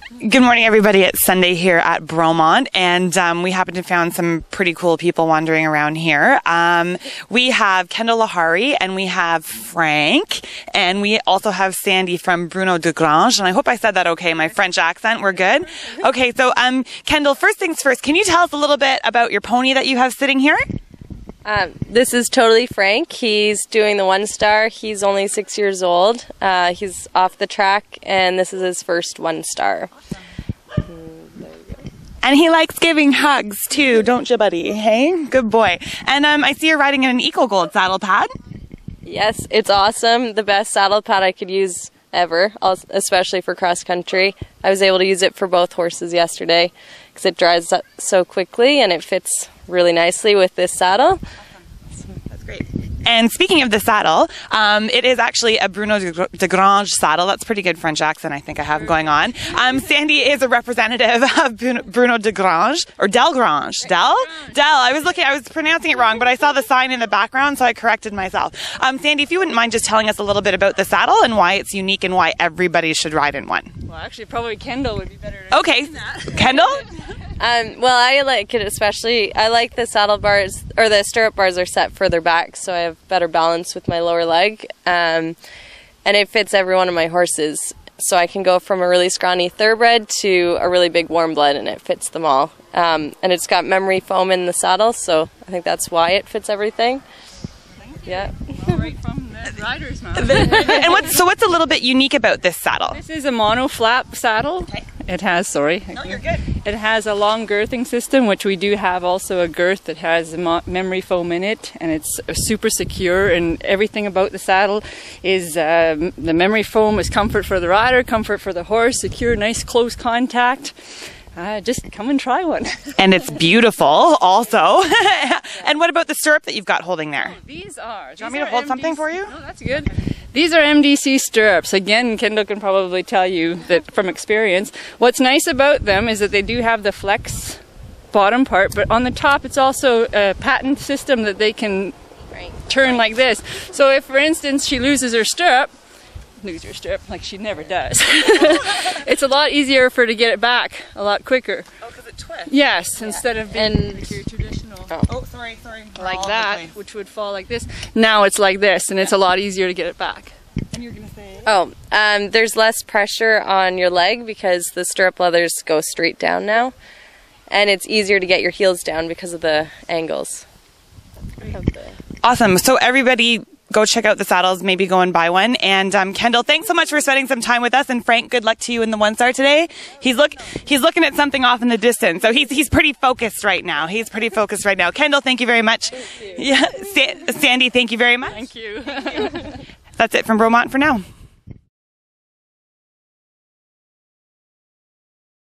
Good morning, everybody. It's Sunday here at Bromont, and we happen to found some pretty cool people wandering around here. We have Kendall Lahari, and we have Frank, and we also have Sandy from Bruno de Grange, and I hope I said that okay, my French accent, we're good? Okay, so Kendall, first things first, can you tell us a little bit about your pony that you have sitting here? This is totally Frank. He's doing the 1-star. He's only 6 years old. He's off the track, and this is his first 1-star. And he likes giving hugs too, don't you, buddy? Hey, good boy. And I see you're riding in an Eco Gold saddle pad. Yes, it's awesome. The best saddle pad I could use ever, especially for cross country. I was able to use it for both horses yesterday because it dries up so quickly and it fits really nicely with this saddle. That's great. And speaking of the saddle, it is actually a Bruno de Grange saddle. That's pretty good French accent I think I have going on. Sandy is a representative of Bruno de Grange, or Del Grange. Del? I was pronouncing it wrong, but I saw the sign in the background, so I corrected myself. Sandy, if you wouldn't mind just telling us a little bit about the saddle and why it's unique and why everybody should ride in one. Well, actually, probably Kendall would be better to Okay, Kendall? Well, I like it especially. I like the saddle bars, or the stirrup bars are set further back, so I have better balance with my lower leg. And it fits every one of my horses. So I can go from a really scrawny thoroughbred to a really big warm blood, and it fits them all. And it's got memory foam in the saddle, so I think that's why it fits everything. Yeah. Well, right from the rider's mouth. And what's a little bit unique about this saddle? This is a mono flap saddle. Okay. It has, sorry. No, you're good. It has a long girthing system, which we do have also a girth that has memory foam in it, and it's super secure, and everything about the saddle is the memory foam is comfort for the rider, comfort for the horse, secure, nice close contact. Just come and try one. And it's beautiful also. And what about the stirrup that you've got holding there? Oh, these are. Do you want me to hold something for you? No, that's good. These are MDC stirrups. Again, Kendall can probably tell you that from experience. What's nice about them is that they do have the flex bottom part, but on the top it's also a patent system that they can turn like this. So if, for instance, she loses her stirrup, like she never does. It's a lot easier for her to get it back a lot quicker. Oh, because it twists. Yes, instead of being like your traditional. Oh, sorry. Like that, which would fall like this. Now it's like this, and it's a lot easier to get it back. And you're gonna say? Oh, there's less pressure on your leg because the stirrup leathers go straight down now. And it's easier to get your heels down because of the angles. Awesome. So everybody, go check out the saddles, maybe go and buy one. And Kendall, thanks so much for spending some time with us. And Frank, good luck to you in the 1-star today. He's looking at something off in the distance, so he's pretty focused right now. Kendall, thank you very much. Yeah, Sandy, thank you very much. Thank you. That's it from Bromont for now.